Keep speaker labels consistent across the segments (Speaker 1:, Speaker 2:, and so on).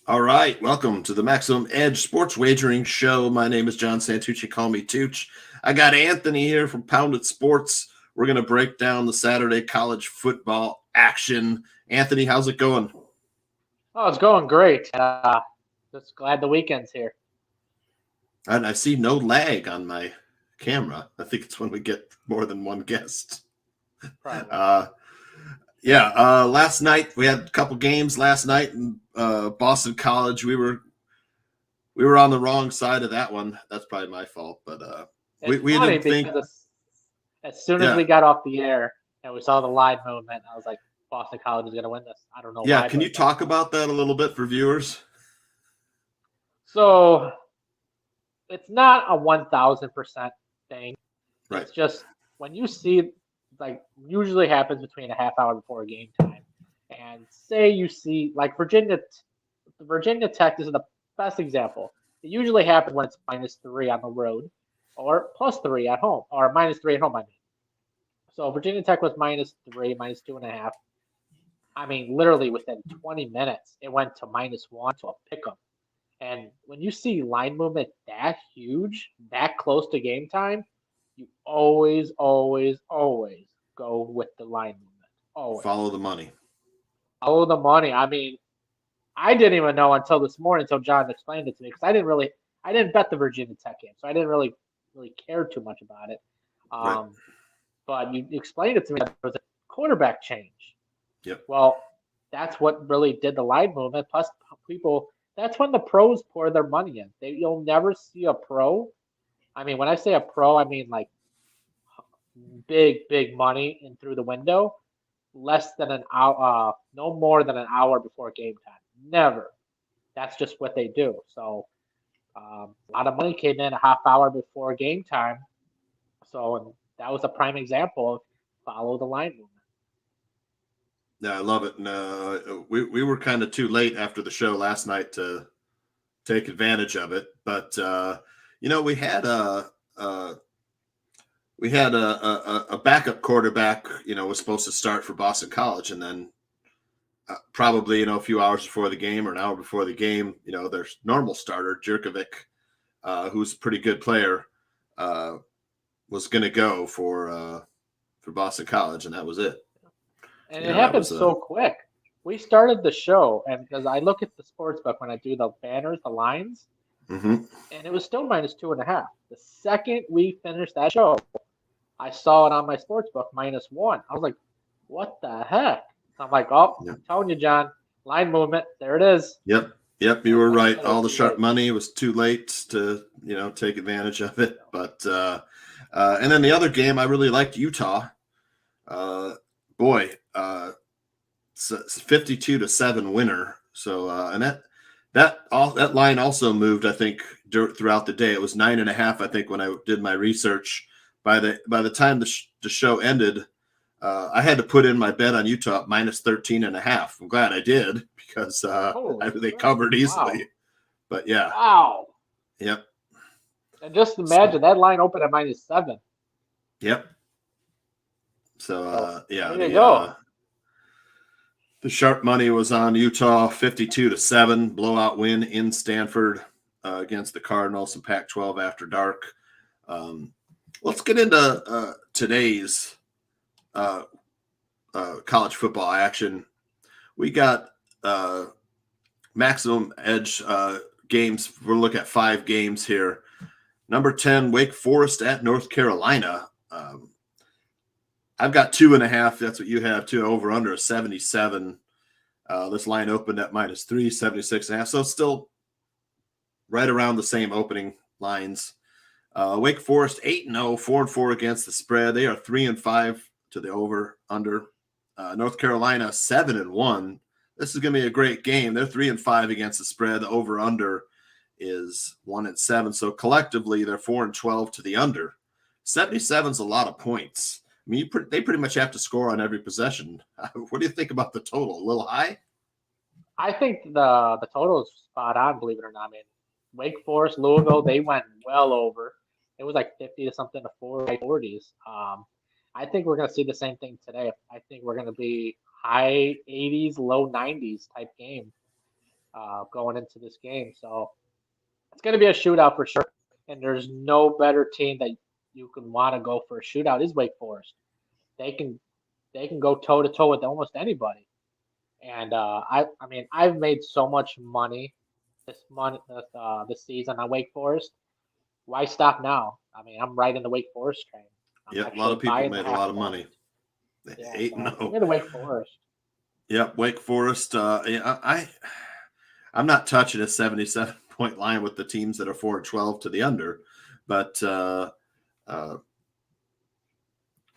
Speaker 1: All right, welcome to the Maximum Edge Sports Wagering Show. My name is John Santucci. Call me Tooch. I got Anthony here from Pounded Sports. We're going to break down the Saturday college football action. Anthony, how's it going?
Speaker 2: Oh, it's going great. Just glad the weekend's here.
Speaker 1: And I see no lag on my camera. I think it's when we get more than one guest.
Speaker 2: Probably.
Speaker 1: Last night we had a couple games last night in Boston College. We were on the wrong side of that one. That's probably my fault, but
Speaker 2: It's
Speaker 1: we
Speaker 2: funny
Speaker 1: didn't think.
Speaker 2: because as soon as
Speaker 1: Yeah,
Speaker 2: we got off the air and we saw the live movement, I was like, Boston College is going to win this. I don't know
Speaker 1: yeah.
Speaker 2: why.
Speaker 1: Can
Speaker 2: But
Speaker 1: you talk about that a little bit for viewers?
Speaker 2: so it's not a 1,000% thing.
Speaker 1: Right.
Speaker 2: It's just when you see, like, usually happens between a half hour before game time. And say you see, like, Virginia Tech is the best example. It usually happens when it's -3 on the road or +3 at home, or -3 at home, I mean. So Virginia Tech was -3, -2.5. I mean, literally within 20 minutes, it went to -1 to a pick 'em. And when you see line movement that huge, that close to game time, you always, always, always go with the line movement. Always.
Speaker 1: Follow the money.
Speaker 2: Follow the money. I mean, I didn't even know until this morning, until John explained it to me, because I didn't bet the Virginia Tech game, so I didn't really care too much about it.
Speaker 1: Right.
Speaker 2: Um, but you explained it to me that there was a quarterback change.
Speaker 1: Yep.
Speaker 2: Well, that's what really did the line movement. Plus, people, that's when the pros pour their money in. You'll never see a pro. I mean, when I say a pro, I mean like big, big money in through the window, less than an hour, no more than an hour before game time. Never. That's just what they do. So a lot of money came in a half hour before game time. So and that was a prime example of follow the line movement.
Speaker 1: Yeah, I love it. And we were kind of too late after the show last night to take advantage of it, but we had a backup quarterback. Was supposed to start for Boston College, and then probably a few hours before the game or an hour before the game, their normal starter Jerkovic, who's a pretty good player, was going to go for Boston College, and that was it.
Speaker 2: And it happened so quick. We started the show, and because I look at the sports book when I do the banners, the lines,
Speaker 1: mm-hmm.
Speaker 2: and it was still -2.5. The second we finished that show, I saw it on my sports book -1. I was like, what the heck? I'm like, oh,
Speaker 1: Yep.
Speaker 2: I'm telling you, John, line movement. There it is.
Speaker 1: Yep. You were right. All the sharp money was too late to, take advantage of it. But, and then the other game, I really liked Utah. It's a 52-7 winner. So, and that line also moved, I think, throughout the day. It was 9.5, I think, when I did my research. By the time the show ended, I had to put in my bet on Utah at -13.5. I'm glad I did because they covered easily. Wow. But yeah.
Speaker 2: Wow.
Speaker 1: Yep.
Speaker 2: And just imagine that line opened at -7.
Speaker 1: Yep. So
Speaker 2: there you go.
Speaker 1: The sharp money was on Utah, 52-7 blowout win in Stanford against the Cardinals in Pac-12 after dark. Let's get into today's college football action. We got Maximum Edge games. We'll look at 5 games here. Number 10, Wake Forest at North Carolina. I've got 2.5. That's what you have too. Over under 77. This line opened at -3, 76.5. So still right around the same opening lines. Wake Forest 8-0, 4-4 against the spread. They are 3-5 to the over under. North Carolina 7-1. This is going to be a great game. They're 3-5 against the spread. The over under is 1-7. So collectively, they're 4-12 to the under. 77 is a lot of points. I mean, they pretty much have to score on every possession. What do you think about the total? A little high?
Speaker 2: I think the total is spot on, believe it or not. I mean, Wake Forest, Louisville, they went well over. It was like 50 to something to 40s. I think we're going to see the same thing today. I think we're going to be high 80s, low 90s type game. going into this game. So it's going to be a shootout for sure. And there's no better team that you can want to go for a shootout is Wake Forest. They can go toe to toe with almost anybody. And I mean, I've made so much money this season on Wake Forest. Why stop now? I mean, I'm right in the Wake Forest train. I'm
Speaker 1: Yep, a lot of
Speaker 2: actually
Speaker 1: people
Speaker 2: buying
Speaker 1: made
Speaker 2: the
Speaker 1: a
Speaker 2: half
Speaker 1: lot of
Speaker 2: point.
Speaker 1: money.
Speaker 2: Yeah,
Speaker 1: 8-0.
Speaker 2: so give me the Wake Forest.
Speaker 1: Yep, Wake Forest. I'm not touching a 77-point line with the teams that are 4-12 to the under, but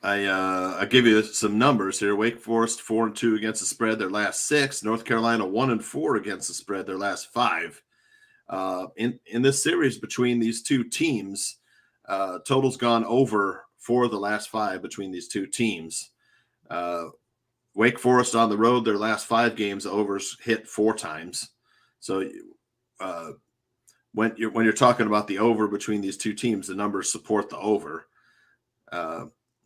Speaker 1: I give you some numbers here. Wake Forest 4-2 against the spread their last 6. North Carolina 1-4 against the spread their last 5. In this series between these two teams, total's gone over 4 of the last 5 between these two teams. Wake Forest on the road, their last 5 games, the overs hit 4 times. So when you're talking about the over between these two teams, the numbers support the over.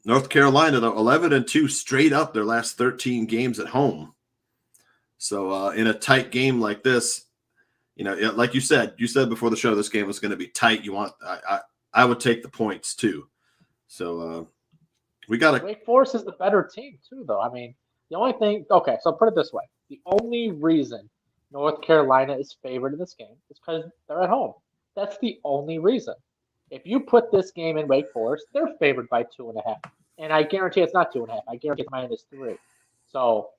Speaker 1: North Carolina, though, 11-2 straight up their last 13 games at home. So in a tight game like this, like you said before the show, this game was going to be tight. I would take the points too. So we got to.
Speaker 2: Wake Forest is the better team too, though. I mean, the only thing. Okay, so put it this way: the only reason North Carolina is favored in this game is because they're at home. That's the only reason. If you put this game in Wake Forest, they're favored by 2.5, and I guarantee it's not 2.5. I guarantee it's -3. So,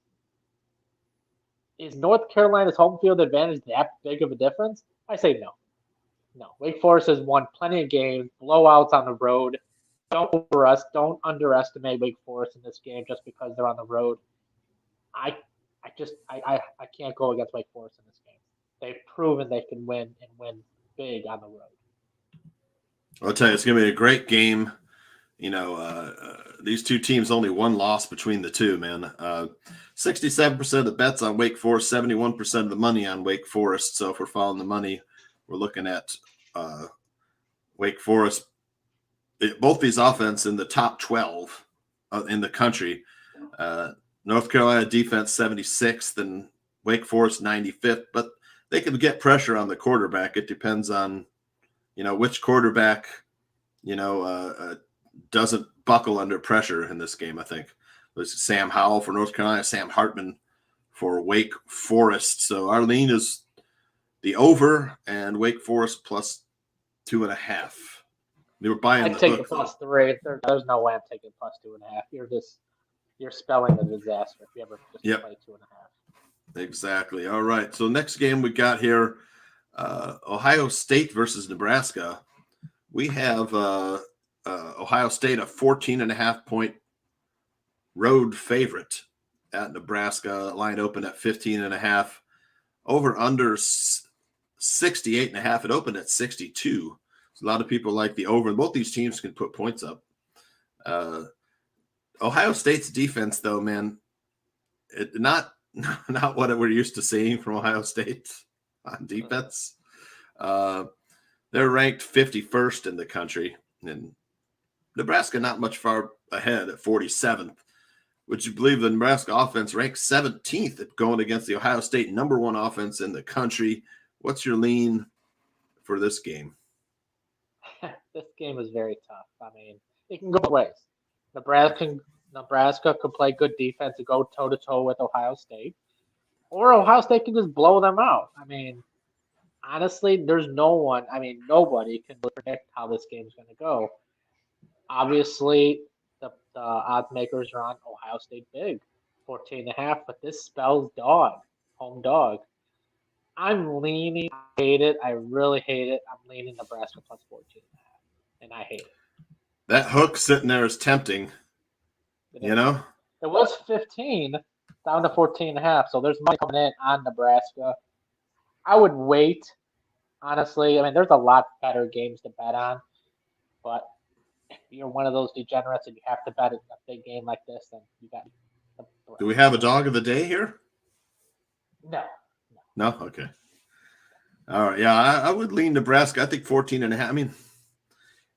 Speaker 2: is North Carolina's home field advantage that big of a difference? I say no. No. Wake Forest has won plenty of games, blowouts on the road. Don't underestimate Wake Forest in this game just because they're on the road. I can't go against Wake Forest in this game. They've proven they can win and win big on the road.
Speaker 1: I'll tell you, it's going to be a great game. These two teams only one loss between the two, man. 67% of the bets on Wake Forest, 71% of the money on Wake Forest. So if we're following the money, we're looking at Wake Forest. Both these offense in the top 12 in the country. North Carolina defense 76th and Wake Forest 95th, but they can get pressure on the quarterback. It depends on, which quarterback, doesn't buckle under pressure in this game, I think. There's Sam Howell for North Carolina, Sam Hartman for Wake Forest. So our lean is the over and Wake Forest plus 2.5. They were buying
Speaker 2: I'd
Speaker 1: the
Speaker 2: take
Speaker 1: hook,
Speaker 2: the +3. There's no way I'm taking +2.5. You're spelling a disaster if you ever just play 2.5.
Speaker 1: Exactly. All right. So next game we got here, Ohio State versus Nebraska. We have Ohio State a 14.5-point road favorite at Nebraska. Line open at 15.5. Over under 68.5. It opened at 62. So a lot of people like the over. Both these teams can put points up. Ohio State's defense, though, man, not what we're used to seeing from Ohio State on defense. They're ranked 51st in the country, and Nebraska not much far ahead at 47th. Would you believe the Nebraska offense ranked 17th at going against the Ohio State #1 offense in the country? What's your lean for this game?
Speaker 2: This game is very tough. I mean, it can go both ways. Nebraska could play good defense and go toe-to-toe with Ohio State, or Ohio State can just blow them out. I mean, honestly, nobody can predict how this game is going to go. Obviously, the odds makers are on Ohio State big, 14.5, but this spells home dog. I'm leaning. I hate it. I really hate it. I'm leaning Nebraska plus 14.5, and I hate it.
Speaker 1: That hook sitting there is tempting. It
Speaker 2: was 15 down to 14.5, so there's money coming in on Nebraska. I would wait. Honestly, I mean, there's a lot better games to bet on, but if you're one of those degenerates and you have to bet a big game like this, then you got.
Speaker 1: Do we have a dog of the day here?
Speaker 2: No.
Speaker 1: No? Okay. All right. Yeah, I would lean Nebraska. I think 14.5. I mean,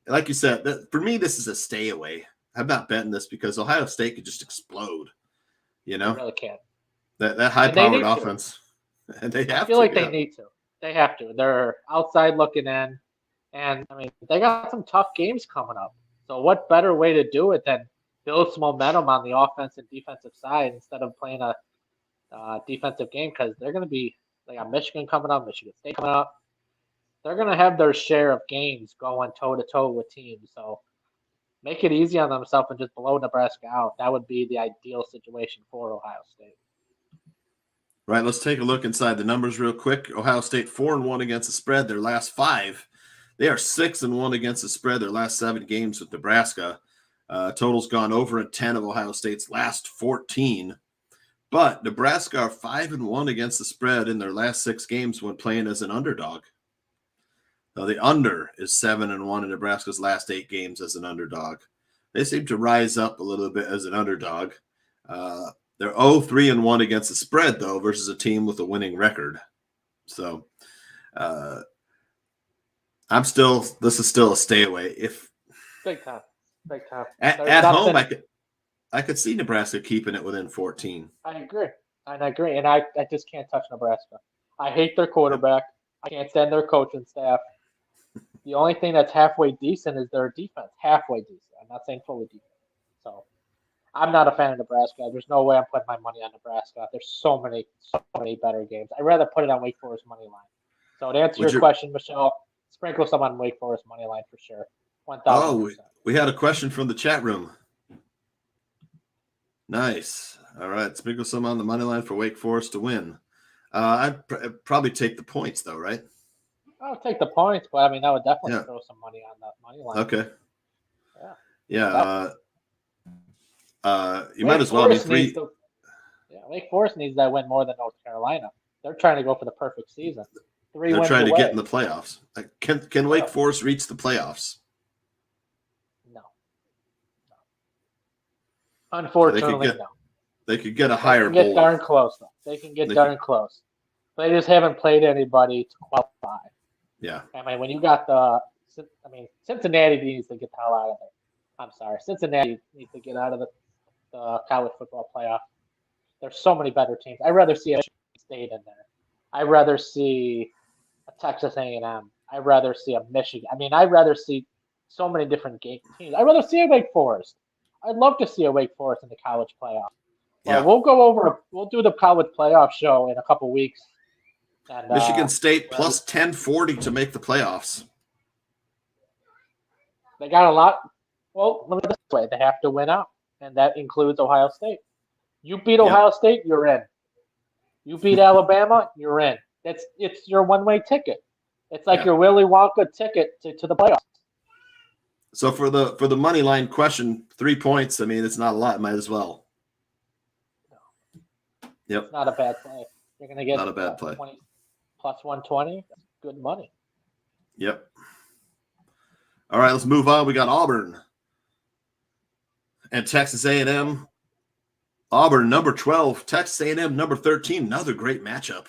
Speaker 1: like you said, for me, this is a stay away. I'm not betting this because Ohio State could just explode.
Speaker 2: They really can't.
Speaker 1: That high-powered offense. And they
Speaker 2: I
Speaker 1: have
Speaker 2: feel
Speaker 1: to.
Speaker 2: like
Speaker 1: Yeah.
Speaker 2: they need to. They have to. They're outside looking in, and I mean they got some tough games coming up. So what better way to do it than build some momentum on the offense and defensive side instead of playing a defensive game? Because they're going to be they got Michigan coming up, Michigan State coming up. They're going to have their share of games going toe to toe with teams. So make it easy on themselves and just blow Nebraska out. That would be the ideal situation for Ohio State.
Speaker 1: Right. Let's take a look inside the numbers real quick. Ohio State 4-1 against the spread. Their last 5. They are 6-1 against the spread. Their last 7 games with Nebraska. Total's gone over in 10 of Ohio State's last 14. But Nebraska are 5-1 against the spread in their last 6 games when playing as an underdog. Now the under is 7-1 in Nebraska's last 8 games as an underdog. They seem to rise up a little bit as an underdog. They're 0-3-1 against the spread, though, versus a team with a winning record. So this is still a stay away. If
Speaker 2: Big time.
Speaker 1: at home, I could see Nebraska keeping it within 14.
Speaker 2: I agree. And I just can't touch Nebraska. I hate their quarterback. I can't stand their coaching staff. The only thing that's halfway decent is their defense. Halfway decent. I'm not saying fully decent. So I'm not a fan of Nebraska. There's no way I'm putting my money on Nebraska. There's so many better games. I'd rather put it on Wake Forest money line. So to answer your question, Michelle, sprinkle some on Wake Forest money line for sure. 1,000%.
Speaker 1: Oh, we had a question from the chat room. Nice. All right, sprinkle some on the money line for Wake Forest to win. I'd probably take the points, though, right?
Speaker 2: I'll take the points, but I mean, I would definitely throw some money on that money line.
Speaker 1: Okay.
Speaker 2: Yeah.
Speaker 1: You might as well.
Speaker 2: Wake Forest needs that win more than North Carolina. They're trying to go for the perfect season.
Speaker 1: They're trying to get in the playoffs. Can Wake Forest reach the playoffs?
Speaker 2: No. Unfortunately, no.
Speaker 1: They could get a higher bowl.
Speaker 2: They can get darn close, though. They can get darn close. They just haven't played anybody to qualify.
Speaker 1: Yeah.
Speaker 2: I mean, when you got Cincinnati needs to get the hell out of there. I'm sorry. Cincinnati needs to get out of the college football playoff. There's so many better teams. I'd rather see a State in there. I'd rather see a Texas A&M. I'd rather see a Michigan. I mean, I'd rather see so many different teams. I'd rather see a Wake Forest. I'd love to see a Wake Forest in the college playoff. Yeah. We'll do the college playoff show in a couple weeks. And,
Speaker 1: Michigan State plus 1040 to make the playoffs.
Speaker 2: They got a lot. Well, let me put it this way. They have to win out, and that includes Ohio State. You beat Ohio State, you're in. You beat Alabama, you're in. It's your one-way ticket. It's like your Willy Wonka ticket to the playoffs.
Speaker 1: So for the money line question, 3 points. I mean, it's not a lot. Might as well.
Speaker 2: No.
Speaker 1: Yep.
Speaker 2: It's not a bad play. You're going to get
Speaker 1: not a bad play.
Speaker 2: 20 plus 120. That's good money.
Speaker 1: Yep. All right, let's move on. We got Auburn and Texas A&M. Auburn number 12, Texas A&M number 13. Another great matchup.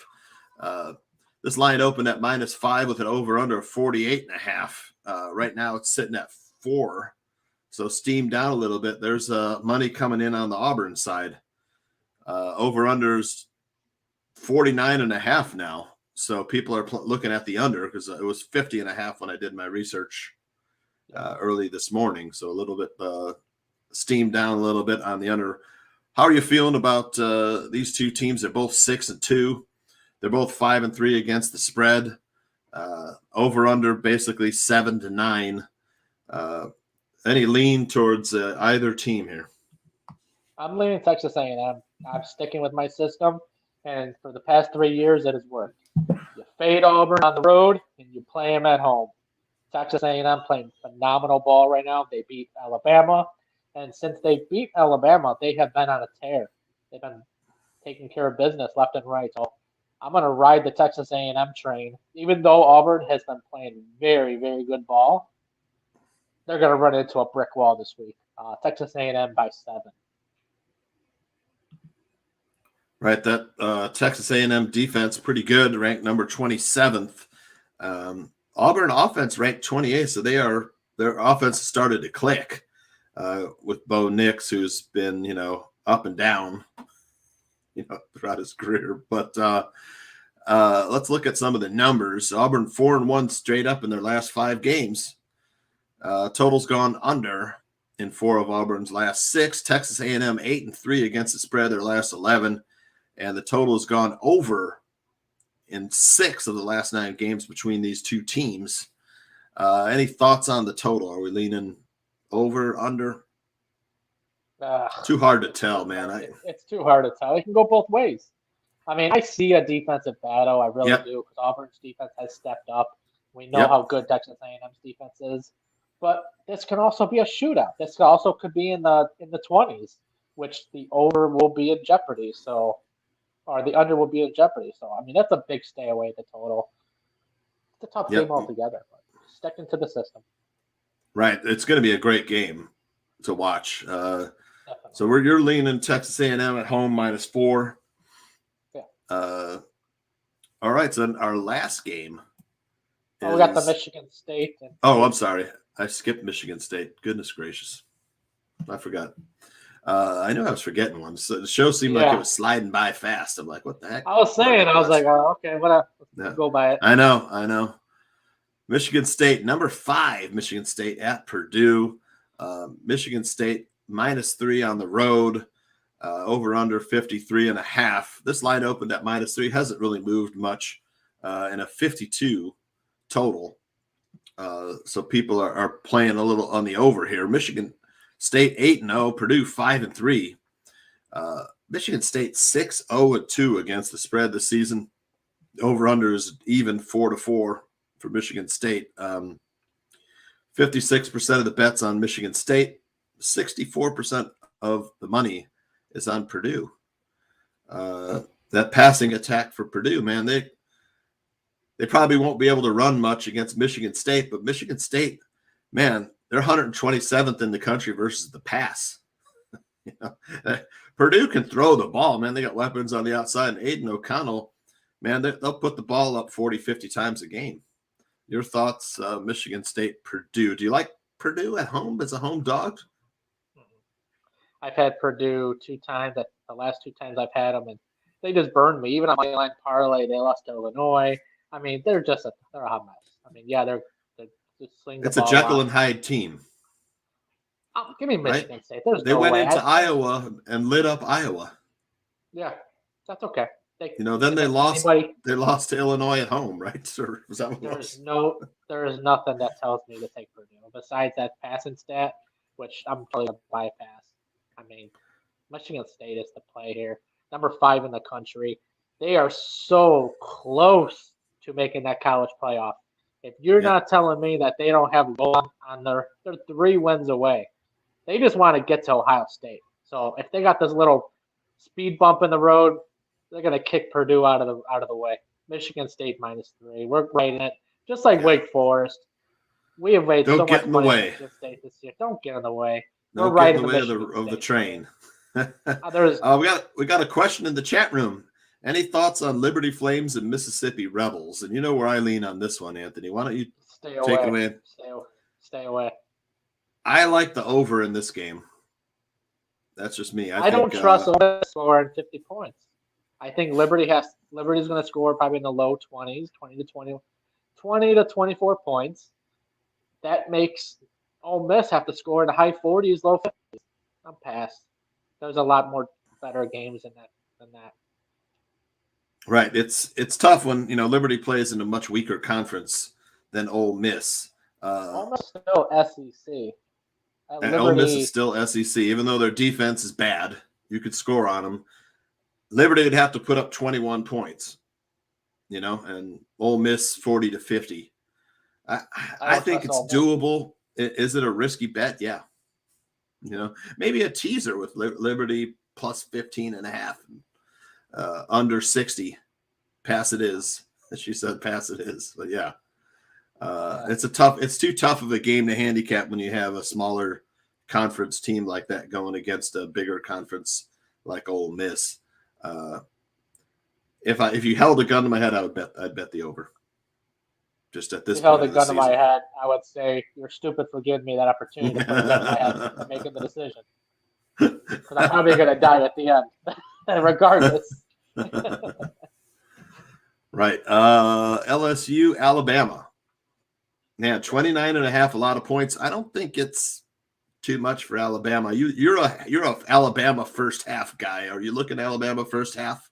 Speaker 1: This line opened at -5 with an over/under of 48.5. Right now it's sitting at 4, so steamed down a little bit. There's money coming in on the Auburn side. Over/under's 49.5 now. So people are looking at the under because it was 50.5 when I did my research early this morning. So a little bit steamed down a little bit on the under. How are you feeling about these two teams? They're both 6-2. They're both 5-3 against the spread. Over/under basically 7 to 9. Any lean towards either team here?
Speaker 2: I'm leaning Texas A&M. I'm sticking with my system, and for the past 3 years, it has worked. You fade Auburn on the road, and you play them at home. Texas A&M playing phenomenal ball right now. They beat Alabama, and since they beat Alabama, they have been on a tear. They've been taking care of business left and right. So I'm going to ride the Texas A&M train. Even though Auburn has been playing very, very good ball, they're going to run into a brick wall this week. Texas A&M by 7.
Speaker 1: Right, that Texas A&M defense pretty good, ranked number 27th. Auburn offense ranked 28th, so their offense started to click with Bo Nix, who's been up and down throughout his career. But let's look at some of the numbers. Auburn 4-1 straight up in their last 5 games. Total's gone under in 4 of Auburn's last 6. Texas A&M 8-3 against the spread their last 11, and the total has gone over in 6 of the last 9 games between these two teams. Any thoughts on the total? Are we leaning over, under? Too hard to tell, man.
Speaker 2: It's too hard to tell. It can go both ways. I mean, I see a defensive battle. I really do, because Auburn's defense has stepped up. We know how good Texas A&M's defense is, but this can also be a shootout. This also could be in the 20s, which the over will be in jeopardy. So, or the under will be in jeopardy. So, I mean, that's a big stay away at the total. It's a tough game altogether, but stick into the system.
Speaker 1: Right, it's going to be a great game to watch. So you're leaning Texas A&M at home -4.
Speaker 2: Yeah.
Speaker 1: All right. So our last game.
Speaker 2: We got the Michigan State.
Speaker 1: I'm sorry. I skipped Michigan State. Goodness gracious. I forgot. I knew I was forgetting one. So the show seemed like it was sliding by fast. I'm like, what the heck?
Speaker 2: I was like, oh, okay, whatever. Let's go by it.
Speaker 1: I know. Michigan State, number 5, Michigan State at Purdue. Michigan State -3 on the road. Over under 53.5. This line opened at -3. Hasn't really moved much, and a 52 total. So people are playing a little on the over here. Michigan State 8-0, Purdue 5-3. Michigan State 6-0-2 against the spread this season. Over under is even 4-4 for Michigan State. 56% of the bets on Michigan State. 64% of the money is on Purdue. That passing attack for Purdue, man, they probably won't be able to run much against Michigan State, but Michigan State, man, they're 127th in the country versus the pass. Purdue can throw the ball, man. They got weapons on the outside, and Aiden O'Connell, man, they'll put the ball up 40, 50 times a game. Your thoughts, Michigan State, Purdue. Do you like Purdue at home as a home dog?
Speaker 2: I've had Purdue 2 times. The last 2 times I've had them, and they just burned me. Even on my line parlay, they lost to Illinois. I mean, they're a hot mess. I mean, yeah, they're just slinging the ball.
Speaker 1: It's a Jekyll and Hyde team.
Speaker 2: Give me Michigan State.
Speaker 1: They went into Iowa and lit up Iowa.
Speaker 2: Yeah, that's okay.
Speaker 1: Then they lost. They lost to Illinois at home, right? Or was that what it was?
Speaker 2: There is nothing that tells me to take Purdue besides that passing stat, which I'm probably gonna bypass. I mean, Michigan State is the play here. Number 5 in the country. They are so close to making that college playoff. If you're not telling me that they don't have goal on they're 3 wins away. They just want to get to Ohio State. So if they got this little speed bump in the road, they're gonna kick Purdue out of the way. Michigan State -3. We're writing it just like Wake Forest. We have made so much money in Michigan State this year. Don't get in the way.
Speaker 1: Don't get in the way of the train. We got a question in the chat room. Any thoughts on Liberty Flames and Mississippi Rebels? And you know where I lean on this one, Anthony. Why don't you take it away?
Speaker 2: Stay away.
Speaker 1: I like the over in this game. That's just me.
Speaker 2: I don't trust Ole Miss scoring 50 points. I think Liberty's going to score probably in the low 20s, 20 to 24 points. That makes Ole Miss have to score in the high 40s, low 50s. I'm past. There's a lot more better games than that.
Speaker 1: Right. It's tough when Liberty plays in a much weaker conference than Ole Miss.
Speaker 2: Ole Miss is still SEC.
Speaker 1: Ole Miss is still SEC, even though their defense is bad. You could score on them. Liberty would have to put up 21 points, and Ole Miss 40 to 50. I think it's doable. Is it a risky bet? Yeah. Maybe a teaser with Liberty plus 15.5, under 60. Pass it is. She said pass it is. But yeah. It's too tough of a game to handicap when you have a smaller conference team like that going against a bigger conference like Ole Miss. If you held a gun to my head, I'd bet the over. Just at this point.
Speaker 2: If you held a gun to my head, I would say you're stupid for giving me that opportunity to put a gun to my head and making the decision. Because I'm probably going to die at the end, regardless.
Speaker 1: Right. LSU, Alabama. Man, 29.5, a lot of points. I don't think it's too much for Alabama. You're a Alabama first half guy. Are you looking at Alabama first half?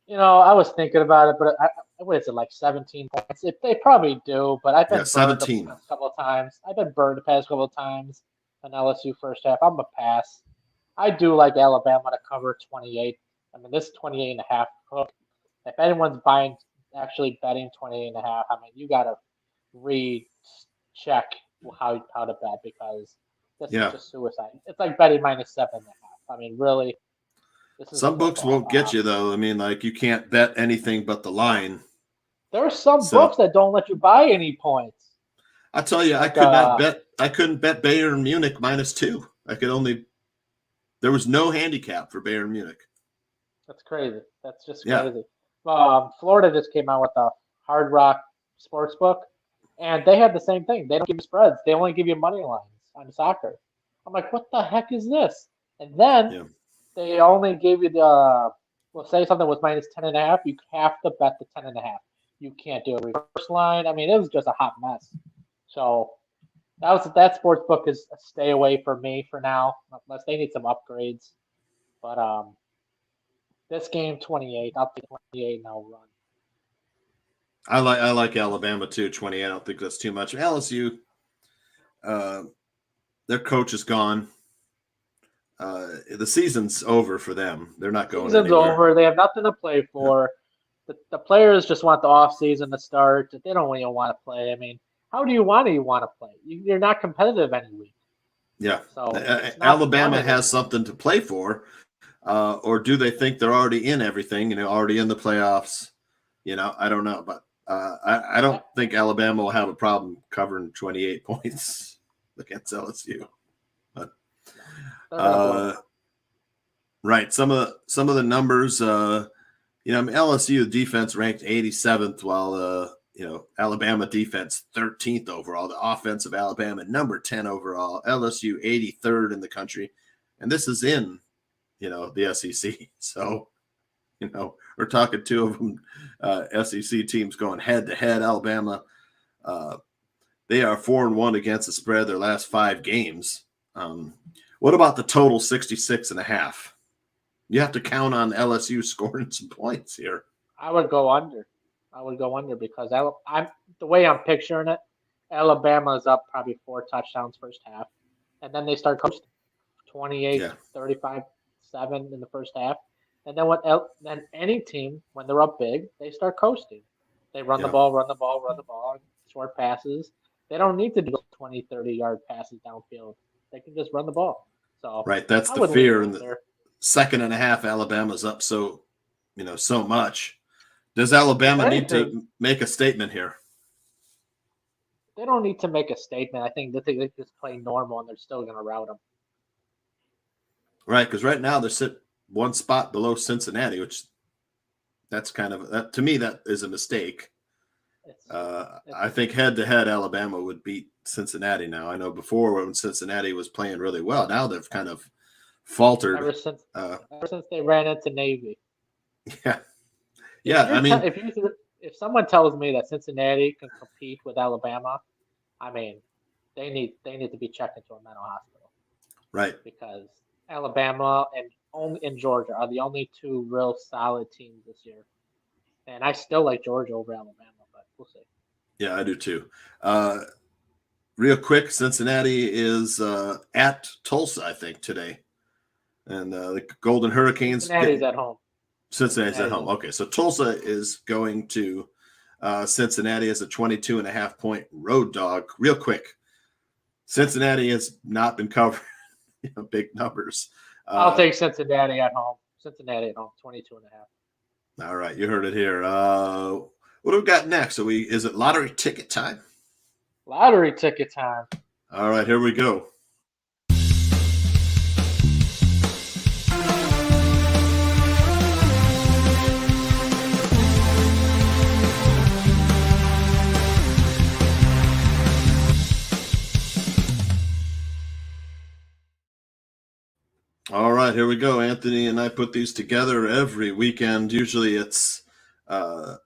Speaker 2: I was thinking about it, but what is it, like 17 points? They probably do, but I've
Speaker 1: Yeah,
Speaker 2: been burned the
Speaker 1: 17.
Speaker 2: past couple of times. I've been burned the past couple of times on LSU first half. I'm a pass. I do like Alabama to cover 28. I mean, this 28 and a half hook. If anyone's actually betting 28 and a half, I mean, you got to recheck how to bet because this is
Speaker 1: Yeah.
Speaker 2: just suicide. It's like betting -7.5. I mean, really, this is
Speaker 1: Some books
Speaker 2: football.
Speaker 1: won't get you though. I mean, like you can't bet anything but the line.
Speaker 2: There are some
Speaker 1: So
Speaker 2: books that don't let you buy any points.
Speaker 1: I tell you,
Speaker 2: Like
Speaker 1: I couldn't bet Bayern Munich -2. There was no handicap for Bayern Munich.
Speaker 2: that's crazy. That's just
Speaker 1: Yeah.
Speaker 2: crazy. Florida just came out with a Hard Rock sports book, and they have the same thing. They don't give you spreads. They only give you money lines on soccer. I'm like, what the heck is this? And then
Speaker 1: Yeah.
Speaker 2: they only gave you well, say something was -10.5. You have to bet the 10.5. You can't do a reverse line. I mean, it was just a hot mess. So that sports book is a stay away for me for now, unless they need some upgrades. But this game 28, I'll take 28 and I'll run.
Speaker 1: I like Alabama too, 28. I don't think that's too much. LSU, their coach is gone. The season's over for them. They're not going
Speaker 2: Season's
Speaker 1: anywhere.
Speaker 2: over. They have nothing to play for. The players just want the off season to start. They don't even want to play. I mean, how do you want to play? You're not competitive any week.
Speaker 1: Yeah.
Speaker 2: So it's not
Speaker 1: Alabama
Speaker 2: fun
Speaker 1: has
Speaker 2: anymore.
Speaker 1: something to play for. Or do they think they're already in everything, already in the playoffs? I don't know. But I don't think Alabama will have a problem covering 28 points against LSU. But right. Some of the numbers, LSU defense ranked 87th, while Alabama defense 13th overall. The offense of Alabama number 10 overall. LSU 83rd in the country, and this is in the SEC. So we're talking two of them SEC teams going head to head. Alabama, they are 4-1 against the spread their last 5 games. What about the total 66.5? You have to count on LSU scoring some points here.
Speaker 2: I would go under. Because I'm the way I'm picturing it. Alabama's up probably 4 touchdowns first half, and then they start coasting 28-35, 7 in the first half, and then any team when they're up big, they start coasting. They run the ball, short passes. They don't need to do 20, 30-yard passes downfield. They can just run the ball. So
Speaker 1: right, that's the fear. In the second and a half, Alabama's up so much. Does Alabama need to make a statement here?
Speaker 2: They don't need to make a statement. I think they just play normal, and they're still going to rout them.
Speaker 1: Right, because right now they're sitting one spot below Cincinnati, which that's kind of that to me that is a mistake. I think head-to-head Alabama would beat Cincinnati now. I know before when Cincinnati was playing really well, now they've kind of faltered.
Speaker 2: Ever since they ran into Navy.
Speaker 1: Yeah. Yeah, I mean,
Speaker 2: if someone tells me that Cincinnati can compete with Alabama, I mean, they need to be checked into a mental hospital.
Speaker 1: Right.
Speaker 2: Because Alabama and Georgia are the only 2 real solid teams this year. And I still like Georgia over Alabama, but we'll see.
Speaker 1: Yeah, I do too. Real quick, Cincinnati is at Tulsa, I think, today. And the Golden Hurricanes.
Speaker 2: Cincinnati's at home.
Speaker 1: Cincinnati's at home. Okay, so Tulsa is going to Cincinnati as a 22.5-point road dog. Real quick, Cincinnati has not been covering big numbers.
Speaker 2: I'll take Cincinnati at home. 22.5.
Speaker 1: All right, you heard it here. What do we got next? Is it lottery ticket time?
Speaker 2: Lottery ticket time.
Speaker 1: All right, here we go. All right, here we go. Anthony and I put these together every weekend. Usually it's a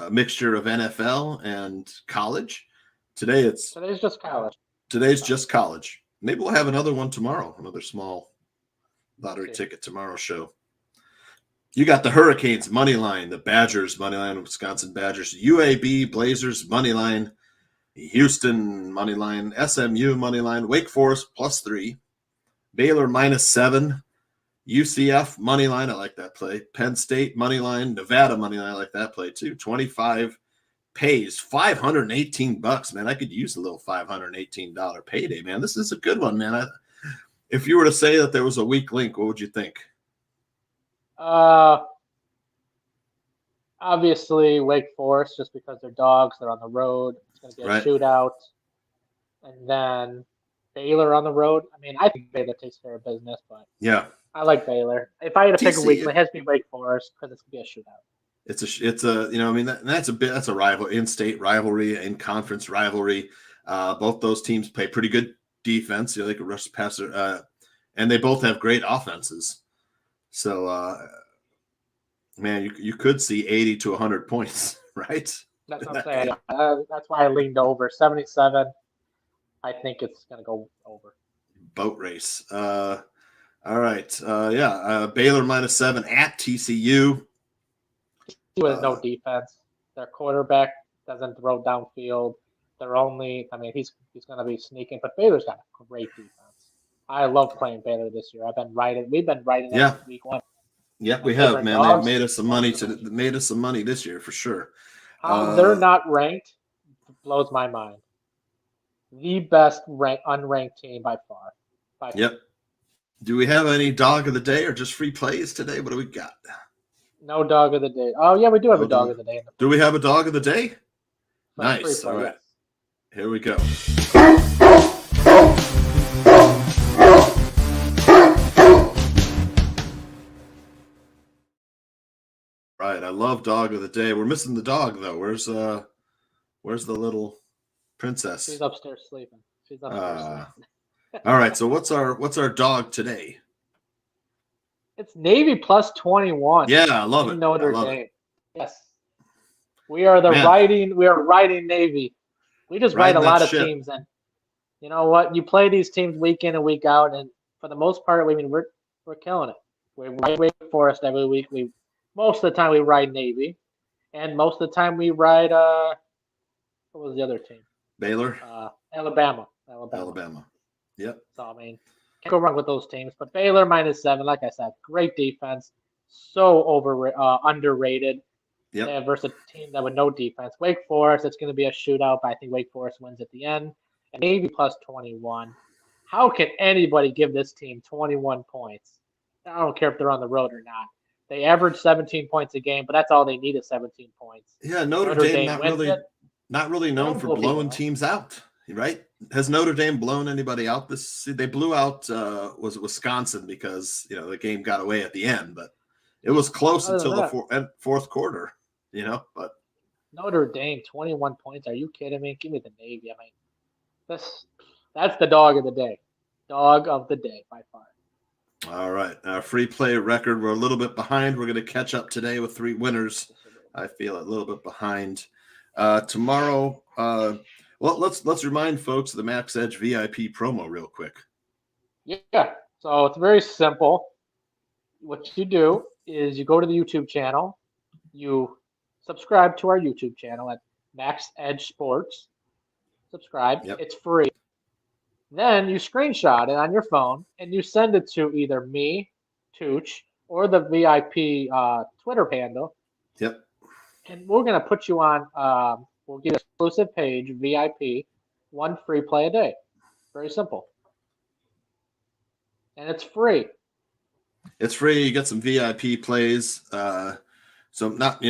Speaker 1: mixture of NFL and college. Today's
Speaker 2: just college.
Speaker 1: Today's just college. Maybe we'll have another one tomorrow, another small lottery ticket tomorrow show. You got the Hurricanes money line, the Badgers money line, Wisconsin Badgers, UAB Blazers money line, Houston money line, SMU money line, Wake Forest +3, Baylor -7, UCF money line. I like that play. Penn State money line, Nevada money line. I like that play too. 25 pays $518, man. I could use a little $518 payday, man. This is a good one, man. If you were to say that there was a weak link, what would you think?
Speaker 2: Obviously Wake Forest, just because they're dogs, they're on the road. It's going to be a shootout. And then Baylor on the road. I mean, I think Baylor takes care of business, but
Speaker 1: yeah,
Speaker 2: I like Baylor. If I had to pick a week, it has to be Wake Forest because it's going to be a shootout.
Speaker 1: It's a you know, I mean, that's a rival, in-state rivalry, in-conference rivalry. Both those teams play pretty good defense. You know, they could rush past and they both have great offenses. So, man, you could see 80 to 100 points, right?
Speaker 2: That's what I'm saying. That's why I leaned over 77. I think it's going to go over.
Speaker 1: Boat race. All right. Baylor -7 at TCU.
Speaker 2: With no defense. Their quarterback doesn't throw downfield. He's going to be sneaking, but Baylor's got a great defense. I love playing Baylor this year. We've been riding it week 1.
Speaker 1: Yep, we have, man. They've made us some money this year for sure.
Speaker 2: How they're not ranked blows my mind. The best unranked team by far.
Speaker 1: Yep. Do we have any dog of the day or just free plays today? What do we got?
Speaker 2: No dog of the day. Oh yeah, we do have a dog of the day.
Speaker 1: Do we have a dog of the day? Nice. All right. Here we go. Right, I love dog of the day. We're missing the dog though. Where's the little princess?
Speaker 2: She's upstairs sleeping.
Speaker 1: All right, so what's our dog today?
Speaker 2: It's Navy +21.
Speaker 1: Yeah, I love it.
Speaker 2: Notre Dame. Yes, we are riding Navy. We just ride a lot of teams, and you know what? You play these teams week in and week out, and for the most part, we're killing it. We ride Wake Forest every week. Most of the time we ride Navy, and most of the time we ride what was the other team?
Speaker 1: Baylor.
Speaker 2: Alabama.
Speaker 1: Yep.
Speaker 2: So I mean, can't go wrong with those teams. But Baylor -7, like I said, great defense. So underrated.
Speaker 1: Yep.
Speaker 2: Versus a team that with no defense. Wake Forest, it's going to be a shootout, but I think Wake Forest wins at the end. And Navy +21. How can anybody give this team 21 points? I don't care if they're on the road or not. They average 17 points a game, but that's all they need is 17 points.
Speaker 1: Yeah, Notre Dame not really known for blowing teams out, right? Has Notre Dame blown anybody out they blew out was it Wisconsin because the game got away at the end, but it was close until the fourth quarter, but
Speaker 2: Notre Dame 21 points. Are you kidding me? Give me the Navy. I mean, that's the dog of the day. Dog of the day by far.
Speaker 1: All right. Our free play record, we're a little bit behind. We're going to catch up today with 3 winners. I feel a little bit behind. Tomorrow, let's remind folks of the Max Edge VIP promo real quick.
Speaker 2: Yeah. So it's very simple. What you do is you go to the YouTube channel, you subscribe to our YouTube channel at Max Edge Sports. Subscribe. Yep. It's free. Then you screenshot it on your phone and you send it to either me, Tooch, or the VIP Twitter handle.
Speaker 1: Yep.
Speaker 2: And we're going to put you on, we'll get an exclusive page, VIP, 1 free play a day. Very simple. And it's free.
Speaker 1: It's free. You get some VIP plays. So not,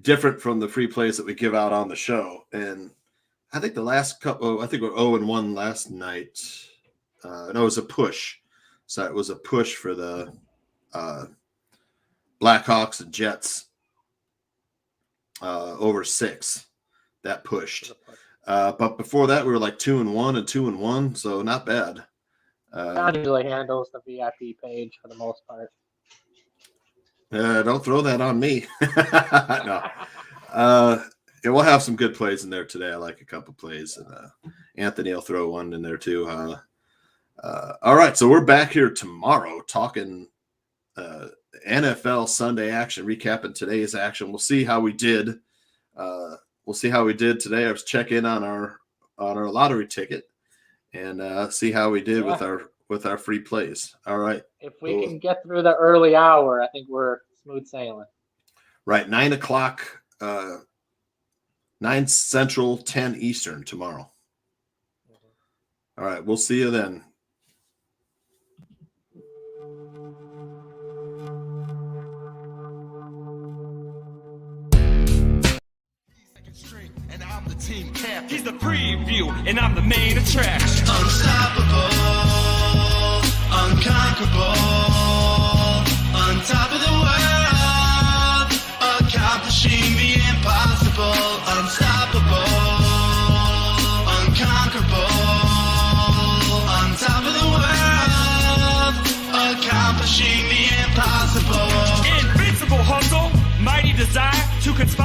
Speaker 1: different from the free plays that we give out on the show. And I think the last couple, I think we're 0-1 last night. No, it was a push. So it was a push for the Blackhawks and Jets over 6. That pushed. But before that, we were like 2-1 and 2-1. So not bad.
Speaker 2: John usually handles the VIP page for the most part.
Speaker 1: Don't throw that on me. No. Yeah, we'll have some good plays in there today. I like a couple plays, and Anthony will throw one in there too. All right, so we're back here tomorrow talking NFL Sunday action, recapping today's action. We'll see how we did. We'll see how we did today. I was checking on our lottery ticket and see how we did with our free plays. All right.
Speaker 2: If we can get through the early hour, I think we're smooth sailing.
Speaker 1: Right, 9 o'clock, 9 Central, 10 Eastern tomorrow. All right, we'll see you then.
Speaker 3: And I'm the team captain. He's the preview, and I'm the main attraction.
Speaker 4: Unstoppable, unconquerable, on top of the world, accomplishing the impossible. Unstoppable, unconquerable, on top of the world, accomplishing the impossible.
Speaker 3: Invincible hustle, mighty desire to conspire.